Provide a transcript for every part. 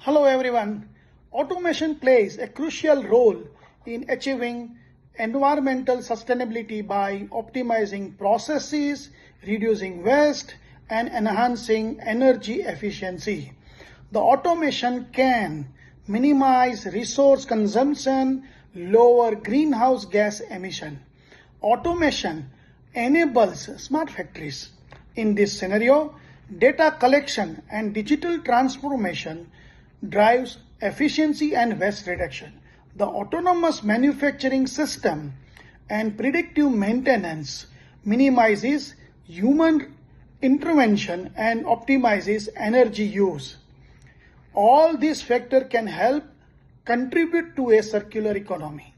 Hello everyone. Automation plays a crucial role in achieving environmental sustainability by optimizing processes, reducing waste, and enhancing energy efficiency. The automation can minimize resource consumption, lower greenhouse gas emission. Automation enables smart factories. In this scenario, data collection and digital transformation drives efficiency and waste reduction. The autonomous manufacturing system and predictive maintenance minimizes human intervention and optimizes energy use. All these factors can help contribute to a circular economy.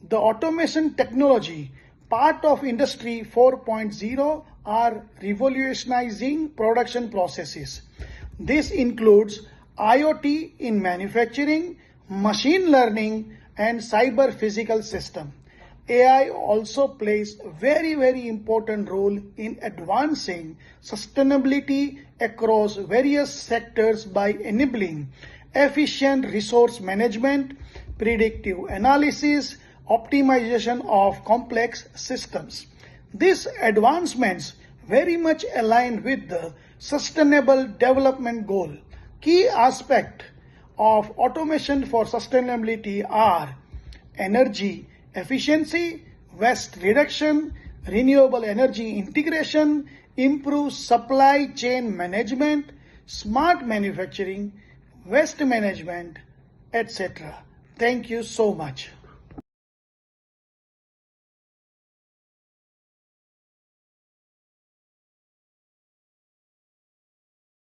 The automation technology, part of Industry 4.0, are revolutionizing production processes. This includes IoT in manufacturing, machine learning, and cyber physical system. AI also plays a very important role in advancing sustainability across various sectors by enabling efficient resource management, predictive analysis, optimization of complex systems. These advancements very much align with the Sustainable Development Goal. Key aspects of automation for sustainability are energy efficiency, waste reduction, renewable energy integration, improved supply chain management, smart manufacturing, waste management, etc. Thank you so much.